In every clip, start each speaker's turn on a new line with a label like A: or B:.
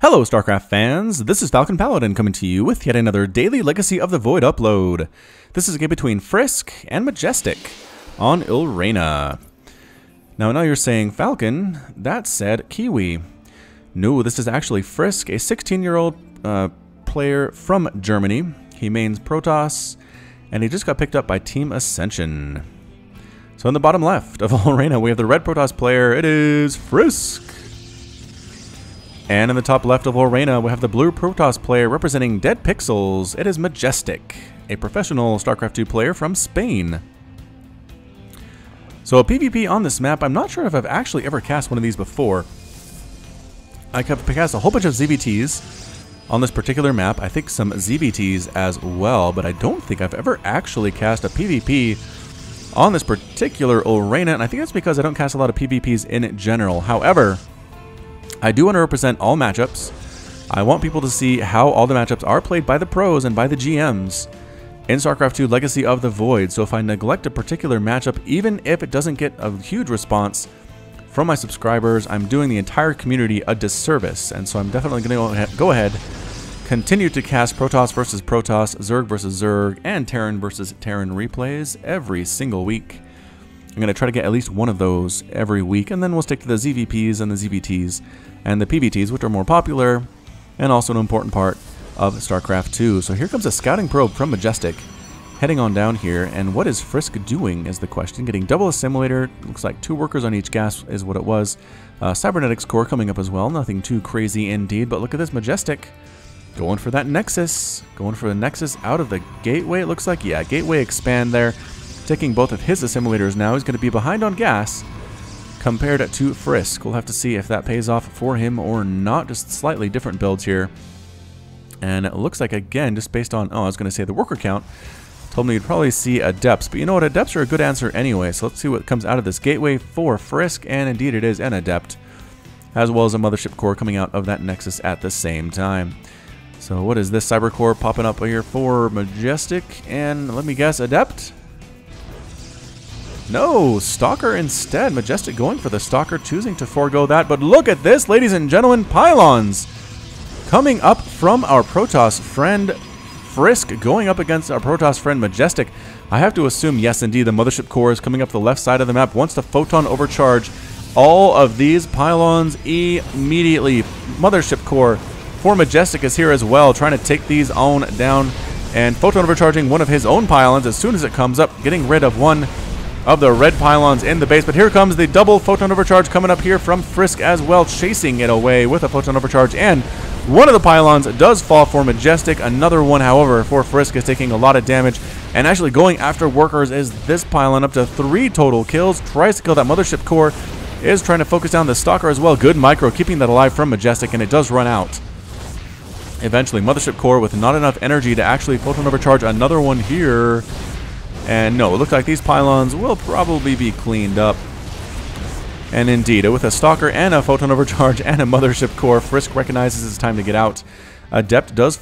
A: Hello StarCraft fans, this is Falcon Paladin coming to you with yet another daily Legacy of the Void upload. This is a game between FrisK and MajeStic on Ulrena. Now I know you're saying, Falcon, that said Kiwi. No, this is actually FrisK, a 16-year-old player from Germany. He mains Protoss, and he just got picked up by Team Ascension. So in the bottom left of Ulrena, we have the red Protoss player, it is FrisK. And in the top left of Ulrena, we have the blue Protoss player representing Dead Pixels. It is MajeStic, a professional StarCraft 2 player from Spain. So a PvP on this map, I'm not sure if I've actually ever cast one of these before. I have cast a whole bunch of ZVTs on this particular map. I think some ZVTs as well, but I don't think I've ever actually cast a PvP on this particular Ulrena, and I think that's because I don't cast a lot of PvPs in general. However, I do want to represent all matchups. I want people to see how all the matchups are played by the pros and by the GMs in StarCraft 2 Legacy of the Void. So if I neglect a particular matchup, even if it doesn't get a huge response from my subscribers, I'm doing the entire community a disservice. And so I'm definitely going to go ahead, continue to cast Protoss versus Protoss, Zerg versus Zerg, and Terran versus Terran replays every single week. I'm going to try to get at least one of those every week, and then we'll stick to the ZVPs and the ZVTs and the PVTs, which are more popular and also an important part of StarCraft 2. So here comes a scouting probe from MajeStic heading on down here, and what is FrisK doing is the question. Getting double assimilator, looks like 2 workers on each gas is what it was. Cybernetics core coming up as well, nothing too crazy indeed, but look at this MajeStic going for that Nexus, going for the Nexus out of the gateway, it looks like. Yeah, gateway expand there. Taking both of his assimilators now. He's going to be behind on gas compared to FrisK. We'll have to see if that pays off for him or not. Just slightly different builds here. And it looks like, again, just based on, I was going to say the worker count, told me you'd probably see adepts. But you know what? Adepts are a good answer anyway. So let's see what comes out of this gateway for FrisK. And indeed it is an adept, as well as a mothership core coming out of that Nexus at the same time. So what is this cyber core popping up here for MajeStic? And let me guess, adept? No, Stalker instead. MajeStic going for the Stalker, choosing to forego that. But look at this, ladies and gentlemen, pylons coming up from our Protoss friend FrisK, going up against our Protoss friend MajeStic. I have to assume, yes, indeed, the mothership core is coming up the left side of the map. Wants to photon overcharge all of these pylons immediately. Mothership core for MajeStic is here as well, trying to take these on down and photon overcharging one of his own pylons as soon as it comes up, getting rid of one of the red pylons in the base. But here comes the double photon overcharge coming up here from FrisK as well, chasing it away with a photon overcharge, and one of the pylons does fall for MajeStic. Another one, however, for FrisK is taking a lot of damage, and actually going after workers is this pylon, up to 3 total kills. Tries to kill that mothership core, is trying to focus down the Stalker as well. Good micro, keeping that alive from MajeStic, and it does run out eventually. Mothership core with not enough energy to actually photon overcharge another one here. And no, it looks like these pylons will probably be cleaned up. And indeed, with a Stalker and a photon overcharge and a mothership core, FrisK recognizes it's time to get out. Adept does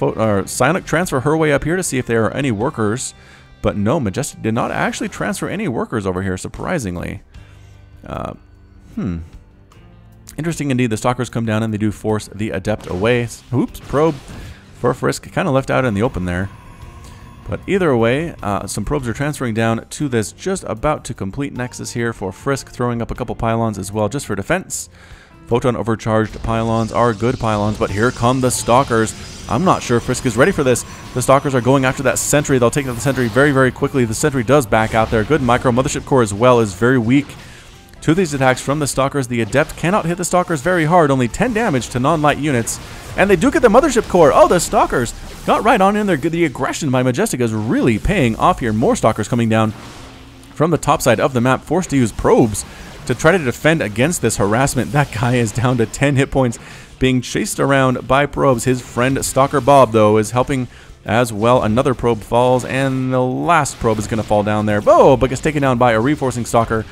A: silent transfer her way up here to see if there are any workers. But no, MajeStic did not actually transfer any workers over here, surprisingly. Interesting indeed. The Stalkers come down and they do force the Adept away. Oops, probe for FrisK. Kind of left out in the open there. But either way, some probes are transferring down to this just about to complete Nexus here for FrisK, throwing up a couple pylons as well just for defense. Photon overcharged pylons are good pylons, but here come the Stalkers. I'm not sure if FrisK is ready for this. The Stalkers are going after that sentry. They'll take out the sentry very, very quickly. The sentry does back out there. Good micro. Mothership core as well is very weak to these attacks from the Stalkers. The Adept cannot hit the Stalkers very hard. Only 10 damage to non-light units. And they do get the mothership core. Oh, the Stalkers got right on in there. The aggression by MajeStic is really paying off here. More Stalkers coming down from the top side of the map, forced to use probes to try to defend against this harassment. That guy is down to 10 hit points, being chased around by probes. His friend Stalker Bob, though, is helping as well. Another probe falls, and the last probe is going to fall down there. Oh, but gets taken down by a reinforcing Stalker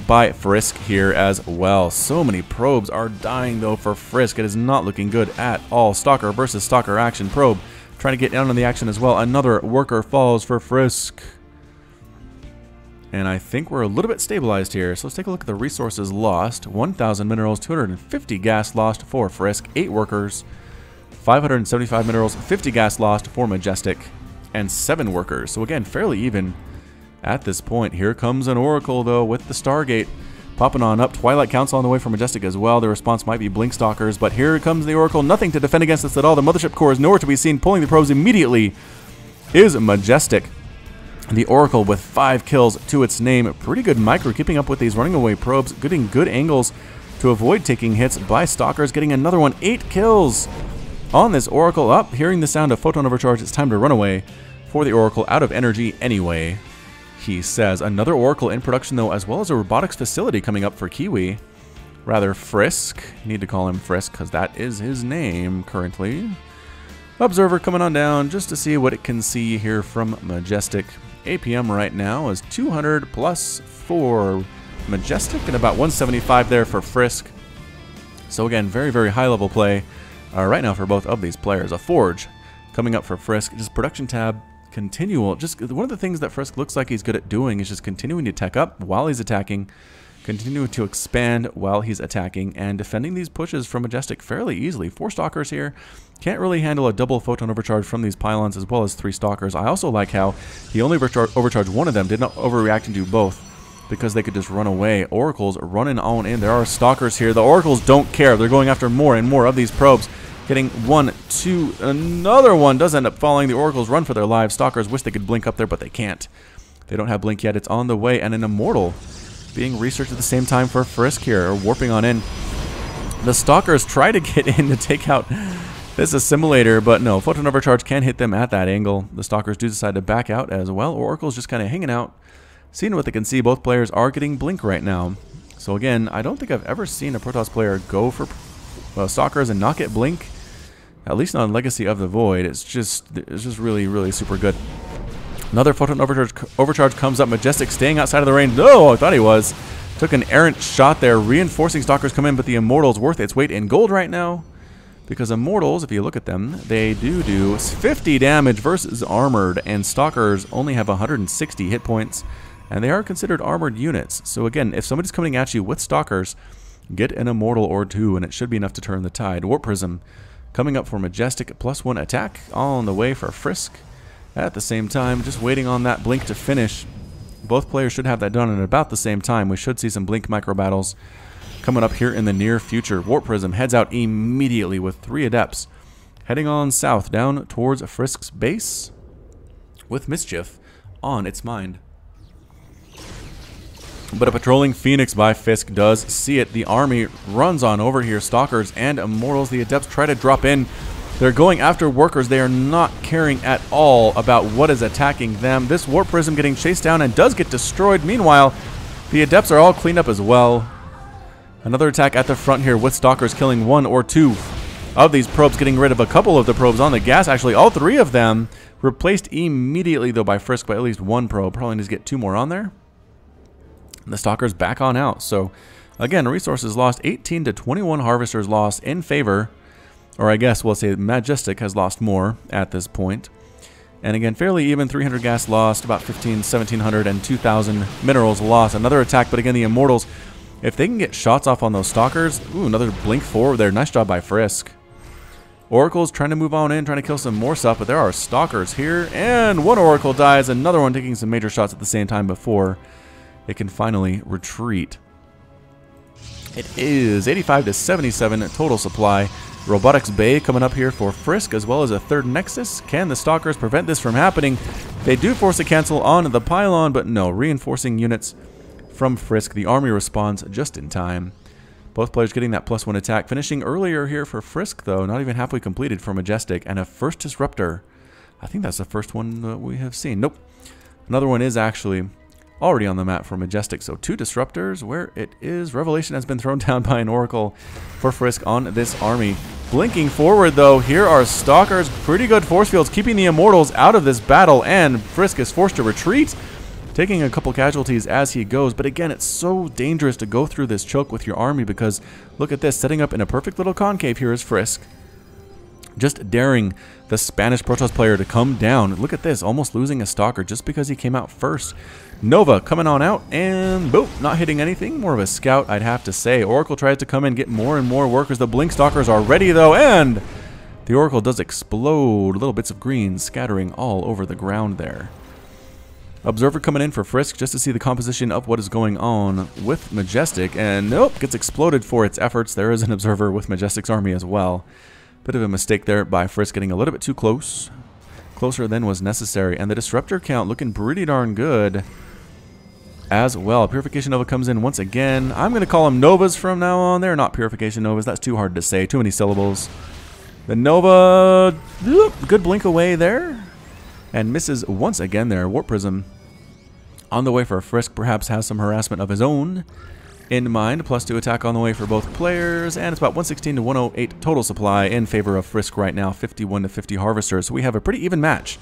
A: by FrisK here as well. So many probes are dying, though, for FrisK. It is not looking good at all. Stalker versus Stalker action. Probe trying to get down on the action as well. Another worker falls for FrisK. And I think we're a little bit stabilized here. So let's take a look at the resources lost. 1,000 minerals, 250 gas lost for FrisK, 8 workers, 575 minerals, 50 gas lost for MajeStic, and 7 workers. So again, fairly even at this point. Here comes an Oracle, though, with the Stargate popping on up. Twilight Council on the way for MajeStic as well. The response might be Blink Stalkers, but here comes the Oracle. Nothing to defend against this at all. The Mothership Core is nowhere to be seen. Pulling the probes immediately is MajeStic. The Oracle with 5 kills to its name. Pretty good micro, keeping up with these running away probes, getting good angles to avoid taking hits by Stalkers, getting another one. 8 kills on this Oracle. Up, hearing the sound of photon overcharge, it's time to run away for the Oracle, out of energy anyway, he says. Another Oracle in production, though, as well as a robotics facility coming up for Kiwi. Rather, FrisK. Need to call him FrisK because that is his name currently. Observer coming on down just to see what it can see here from MajeStic. APM right now is 200 plus for MajeStic and about 175 there for FrisK. So again, very, very high level play right now for both of these players. A Forge coming up for FrisK. Just production tab, continual. Just one of the things that FrisK looks like he's good at doing is just continuing to tech up while he's attacking, continuing to expand while he's attacking, and defending these pushes from MajeStic fairly easily. 4 Stalkers here. Can't really handle a double photon overcharge from these pylons, as well as 3 Stalkers. I also like how he only overcharged one of them, did not overreact and do both, because they could just run away. Oracles running on in. There are Stalkers here. The Oracles don't care. They're going after more and more of these probes. Getting 1, 2, another one does end up falling. The Oracles run for their lives. Stalkers wish they could blink up there, but they can't. They don't have blink yet. It's on the way, and an Immortal being researched at the same time for FrisK here, warping on in. The Stalkers try to get in to take out this assimilator, but no, photon overcharge can hit them at that angle. The Stalkers do decide to back out as well. Oracle's just kind of hanging out, seeing what they can see. Both players are getting blink right now. So again, I don't think I've ever seen a Protoss player go for Stalkers and not get blink, at least not on Legacy of the Void. It's just really, really super good. Another photon overcharge comes up. MajeStic staying outside of the range. No, I thought he was. Took an errant shot there. Reinforcing Stalkers come in, but the Immortal's worth its weight in gold right now. Because Immortals, if you look at them, they do 50 damage versus armored, and Stalkers only have 160 hit points, and they are considered armored units. So again, if somebody's coming at you with Stalkers, get an Immortal or 2, and it should be enough to turn the tide. Warp Prism coming up for MajeStic, +1 attack, all on the way for FrisK. At the same time, just waiting on that blink to finish. Both players should have that done at about the same time. We should see some blink micro battles coming up here in the near future. Warp Prism heads out immediately with 3 Adepts, heading on south down towards FrisK's base with Mischief on its mind. But a patrolling Phoenix by FrisK does see it. The army runs on over here. Stalkers and Immortals. The Adepts try to drop in. They're going after workers. They are not caring at all about what is attacking them. This Warp Prism getting chased down and does get destroyed. Meanwhile, the Adepts are all cleaned up as well. Another attack at the front here with Stalkers killing 1 or 2 of these probes, getting rid of a couple of the probes on the gas. Actually, all 3 of them replaced immediately, though, by FrisK by at least 1 probe. Probably needs to get 2 more on there. And the Stalkers back on out. So, again, resources lost. 18 to 21 Harvesters lost in favor. Or I guess we'll say MajeStic has lost more at this point. And again, fairly even. 300 gas lost, about 1,700, and 2,000 minerals lost. Another attack, but again, the Immortals, if they can get shots off on those Stalkers, ooh, another blink forward there. Nice job by FrisK. Oracle's trying to move on in, trying to kill some more stuff, but there are Stalkers here. And 1 Oracle dies, another one taking some major shots at the same time before it can finally retreat. It is 85 to 77 total supply. Robotics Bay coming up here for FrisK, as well as a 3rd Nexus. Can the Stalkers prevent this from happening? They do force a cancel on the pylon, but no. Reinforcing units from FrisK. The army responds just in time. Both players getting that +1 attack. Finishing earlier here for FrisK, though. Not even halfway completed for MajeStic. And a first Disruptor. I think that's the first one that we have seen. Nope. Another one is actually already on the map for MajeStic. So 2 Disruptors, where it is. Revelation has been thrown down by an Oracle for FrisK on this army. Blinking forward, though, here are Stalkers. Pretty good force fields, keeping the Immortals out of this battle, and FrisK is forced to retreat, taking a couple casualties as he goes. But again, it's so dangerous to go through this choke with your army, because look at this, setting up in a perfect little concave here is FrisK. Just daring the Spanish Protoss player to come down. Look at this, almost losing a Stalker just because he came out first. Nova coming on out, and boom, not hitting anything. More of a scout, I'd have to say. Oracle tries to come in, get more and more workers. The Blink Stalkers are ready, though, and the Oracle does explode. Little bits of green scattering all over the ground there. Observer coming in for FrisK just to see the composition of what is going on with MajeStic, and nope, gets exploded for its efforts. There is an Observer with MajeStic's army as well. Bit of a mistake there by FrisK, getting a little bit too close. Closer than was necessary, and the Disruptor count looking pretty darn good as well. Purification Nova comes in once again. I'm going to call them Novas from now on. They're not Purification Novas. That's too hard to say. Too many syllables. The Nova, good blink away there. And misses once again there. Warp Prism on the way for FrisK. Perhaps has some harassment of his own in mind. +2 attack on the way for both players. And it's about 116 to 108 total supply in favor of FrisK right now. 51 to 50 Harvesters. So we have a pretty even match,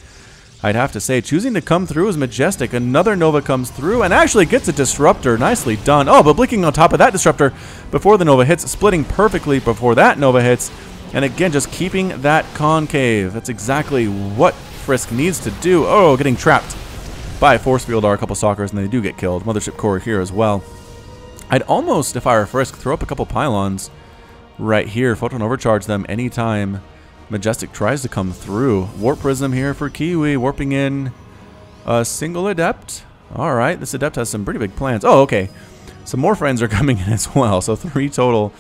A: I'd have to say. Choosing to come through is MajeStic. Another Nova comes through and actually gets a Disruptor. Nicely done. Oh, but blinking on top of that Disruptor before the Nova hits. Splitting perfectly before that Nova hits. And again, just keeping that concave. That's exactly what FrisK needs to do. Oh, getting trapped by Force Field are a couple Stalkers, and they do get killed. Mothership Core here as well. I'd almost, if I were FrisK, throw up a couple Pylons right here. Photon Overcharge them anytime MajeStic tries to come through. Warp Prism here for Kiwi, warping in a single Adept. Alright, this Adept has some pretty big plans. Oh, okay. Some more friends are coming in as well, so 3 total.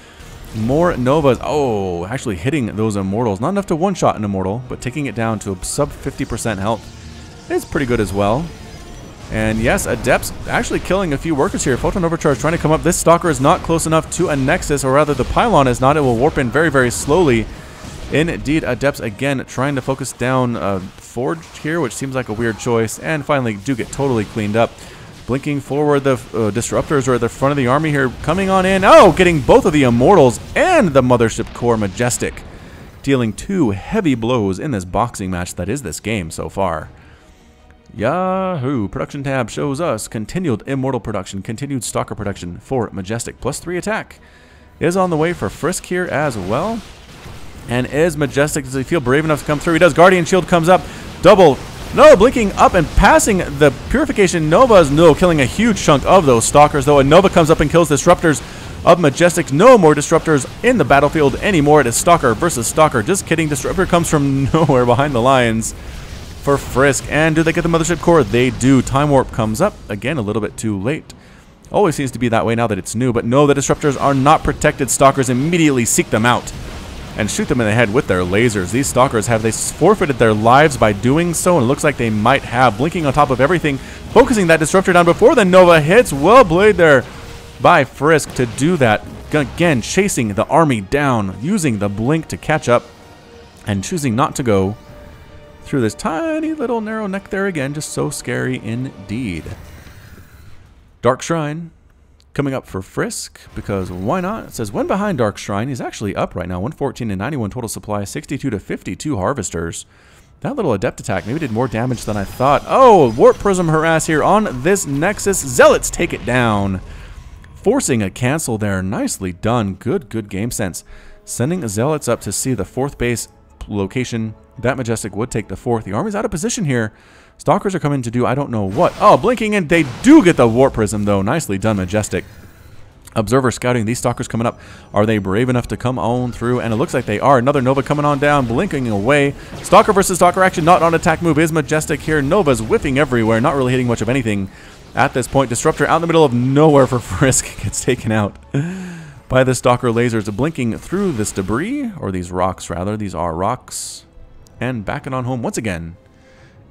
A: More Novas. Oh, actually hitting those Immortals. Not enough to one-shot an Immortal, but taking it down to a sub 50% health is pretty good as well. And yes, Adepts actually killing a few workers here. Photon Overcharge trying to come up. This Stalker is not close enough to a Nexus, or rather the Pylon is not. It will warp in very, very slowly. Indeed, Adepts again trying to focus down Forge here, which seems like a weird choice. And finally do get totally cleaned up. Blinking forward, the Disruptors are at the front of the army here, coming on in. Oh, getting both of the Immortals and the Mothership Core MajeStic. Dealing 2 heavy blows in this boxing match that is this game so far. Yahoo! Production tab shows us continued Immortal production, continued Stalker production for MajeStic. +3 attack is on the way for FrisK here as well. And is MajeStic, does he feel brave enough to come through? He does. Guardian Shield comes up. Double. No, blinking up and passing the Purification Novas. No, killing a huge chunk of those Stalkers, though. A Nova comes up and kills Disruptors of MajeStic. No more Disruptors in the battlefield anymore. It is Stalker versus Stalker. Just kidding. Disruptor comes from nowhere behind the lines for FrisK. And do they get the Mothership Core? They do. Time Warp comes up. Again, a little bit too late. Always seems to be that way now that it's new. But no, the Disruptors are not protected. Stalkers immediately seek them out and shoot them in the head with their lasers. These Stalkers, have they forfeited their lives by doing so? And it looks like they might have. Blinking on top of everything, focusing that Disruptor down before the Nova hits. Well played there by FrisK to do that. Again, chasing the army down, using the blink to catch up, and choosing not to go through this tiny little narrow neck there again. Just so scary indeed. Dark Shrine coming up for FrisK, because why not? It says when behind Dark Shrine. He's actually up right now. 114 to 91 total supply, 62 to 52 Harvesters. That little Adept attack maybe did more damage than I thought. Oh, Warp Prism harass here on this Nexus. Zealots take it down, forcing a cancel there. Nicely done. Good game sense. Sending Zealots up to see the 4th base location. That MajeStic would take the 4th. The army's out of position here. Stalkers are coming to do I don't know what. Oh, blinking in. They do get the Warp Prism, though. Nicely done, MajeStic. Observer scouting these Stalkers coming up. Are they brave enough to come on through? And it looks like they are. Another Nova coming on down, blinking away. Stalker versus Stalker action, not on attack move. Is MajeStic here. Nova's whiffing everywhere, not really hitting much of anything at this point. Disruptor out in the middle of nowhere for FrisK gets taken out by the Stalker lasers, blinking through this debris, or these rocks rather. These are rocks. And backing on home once again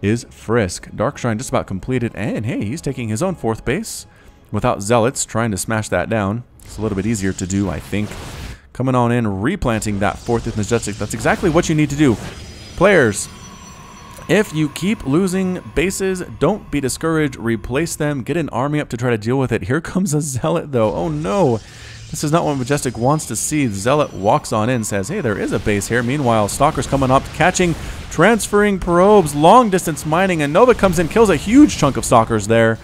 A: is FrisK. Dark Shrine just about completed, and hey, he's taking his own 4th base without Zealots trying to smash that down. It's a little bit easier to do, I think. Coming on in, replanting that 4th with MajeStic. That's exactly what you need to do. Players, if you keep losing bases, don't be discouraged. Replace them. Get an army up to try to deal with it. Here comes a Zealot, though. Oh, no. This is not what MajeStic wants to see. Zealot walks on in, says, hey, there is a base here. Meanwhile, Stalker's coming up, catching, transferring probes, long distance mining, and Nova comes in, kills a huge chunk of Stalkers there.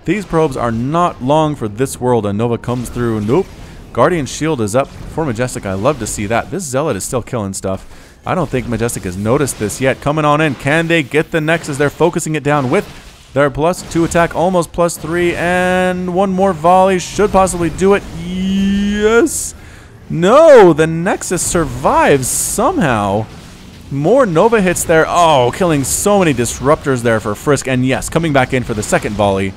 A: These probes are not long for this world, and Nova comes through. Nope. Guardian Shield is up for MajeStic. I love to see that. This Zealot is still killing stuff. I don't think MajeStic has noticed this yet. Coming on in. Can they get the Nexus? They're focusing it down with their +2 attack. Almost +3. And one more volley. Should possibly do it. Yes. No. The Nexus survives somehow. More Nova hits there. Oh, killing so many disruptors there for FrisK. And yes, coming back in for the second volley.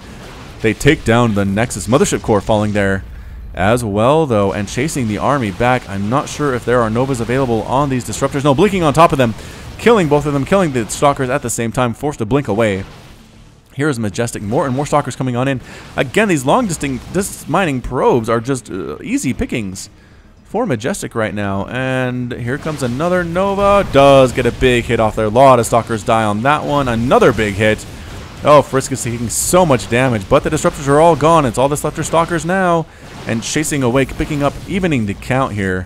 A: They take down the Nexus. Mothership core falling there as well, though, and chasing the army back. I'm not sure if there are Novas available on these disruptors. No, blinking on top of them, killing both of them, killing the Stalkers at the same time, forced to blink away. Here is MajeStic. More and more Stalkers coming on in. Again, these long distance mining probes are just easy pickings for MajeStic right now. And here comes another Nova. Does get a big hit off there. A lot of Stalkers die on that one. Another big hit. Oh, FrisK is taking so much damage, but the disruptors are all gone. It's all that's left are Stalkers now. And chasing away, picking up, evening the count here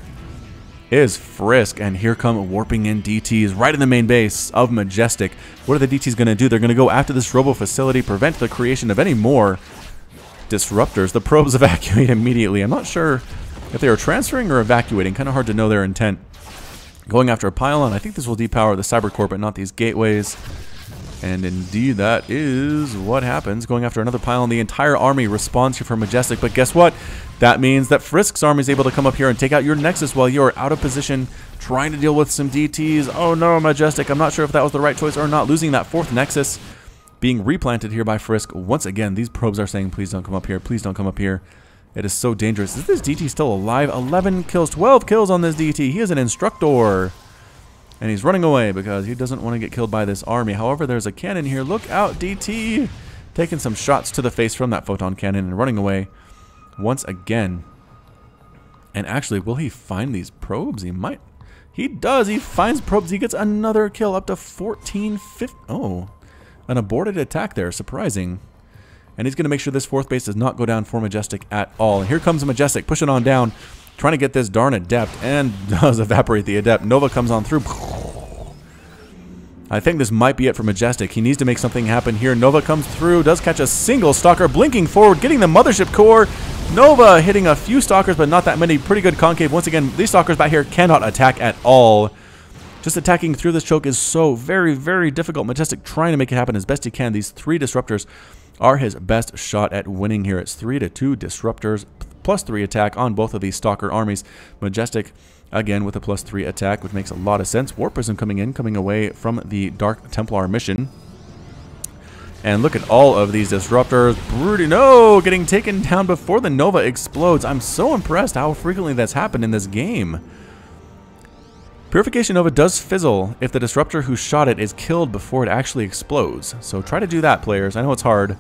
A: is FrisK. And here come warping in DTs right in the main base of MajeStic. What are the DTs going to do? They're going to go after this robo facility, prevent the creation of any more disruptors. The probes evacuate immediately. I'm not sure if they are transferring or evacuating. Kind of hard to know their intent. Going after a pylon. I think this will depower the Cybercore, but not these gateways. And indeed, that is what happens. Going after another pylon. The entire army responds here for MajeStic. But guess what? That means that FrisK's army is able to come up here and take out your Nexus while you're out of position trying to deal with some DTs. Oh no, MajeStic. I'm not sure if that was the right choice or not. Losing that fourth Nexus. Being replanted here by FrisK. Once again, these probes are saying, please don't come up here. Please don't come up here. It is so dangerous. Is this DT still alive? 11 kills, 12 kills on this DT. He is an instructor. And he's running away because he doesn't want to get killed by this army. However, there's a cannon here. Look out, DT! Taking some shots to the face from that photon cannon and running away once again. And actually, will he find these probes? He might. He does. He finds probes. He gets another kill up to 14, 15. Oh, an aborted attack there. Surprising. And he's going to make sure this fourth base does not go down for MajeStic at all. And here comes MajeStic pushing on down. Trying to get this darn Adept, and does evaporate the Adept. Nova comes on through. I think this might be it for MajeStic. He needs to make something happen here. Nova comes through, does catch a single Stalker, blinking forward, getting the Mothership core. Nova hitting a few Stalkers, but not that many. Pretty good concave. Once again, these Stalkers back here cannot attack at all. Just attacking through this choke is so very, very difficult. MajeStic trying to make it happen as best he can. These three disruptors are his best shot at winning here. It's 3-2 disruptors. +3 attack on both of these Stalker armies. MajeStic, again, with a +3 attack, which makes a lot of sense. Warp Prism coming in, coming away from the Dark Templar mission. And look at all of these disruptors. Broody, no! Getting taken down before the Nova explodes. I'm so impressed how frequently that's happened in this game. Purification Nova does fizzle if the disruptor who shot it is killed before it actually explodes. So try to do that, players. I know it's hard,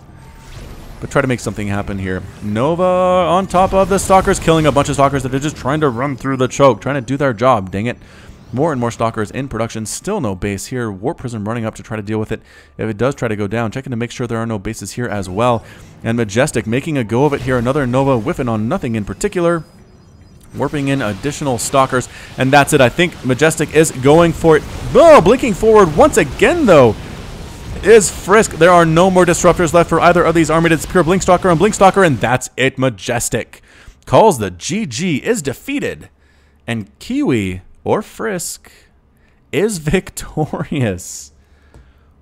A: but try to make something happen here. Nova on top of the Stalkers, killing a bunch of Stalkers that are just trying to run through the choke, trying to do their job, dang it. More and more Stalkers in production, still no base here. Warp Prism running up to try to deal with it. If it does try to go down, checking to make sure there are no bases here as well. And MajeStic making a go of it here. Another Nova whiffing on nothing in particular. Warping in additional Stalkers, and that's it. I think MajeStic is going for it. Oh, blinking forward once again, though, is FrisK. There are no more disruptors left for either of these armies. It's pure Blink Stalker and Blink Stalker, and that's it. MajeStic calls the GG, is defeated, and Kiwi, or FrisK, is victorious.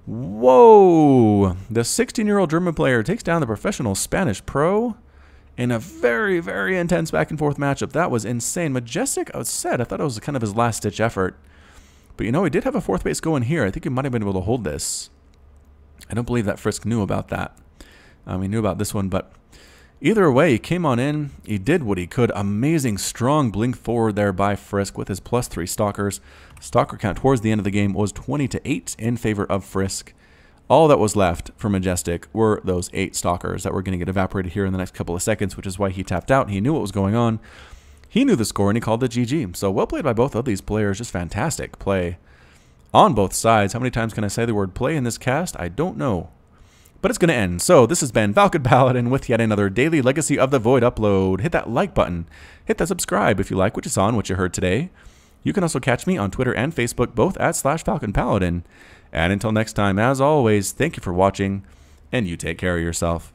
A: Whoa. The 16-year-old German player takes down the professional Spanish pro in a very, very intense back-and-forth matchup. That was insane. MajeStic, I thought it was kind of his last-ditch effort. But, you know, he did have a fourth base going here. I think he might have been able to hold this. I don't believe that FrisK knew about that. He knew about this one, but either way, he came on in. He did what he could. Amazing, strong blink forward there by FrisK with his +3 Stalkers. Stalker count towards the end of the game was 20-8 in favor of FrisK. All that was left for MajeStic were those 8 Stalkers that were going to get evaporated here in the next couple of seconds, which is why he tapped out. He knew what was going on. He knew the score, and he called it GG. So well played by both of these players. Just fantastic play on both sides. How many times can I say the word play in this cast? I don't know. But it's going to end. So this has been Falcon Paladin with yet another daily Legacy of the Void upload. Hit that like button. Hit that subscribe if you like what you saw and what you heard today. You can also catch me on Twitter and Facebook, both at /FalconPaladin. And until next time, as always, thank you for watching, and you take care of yourself.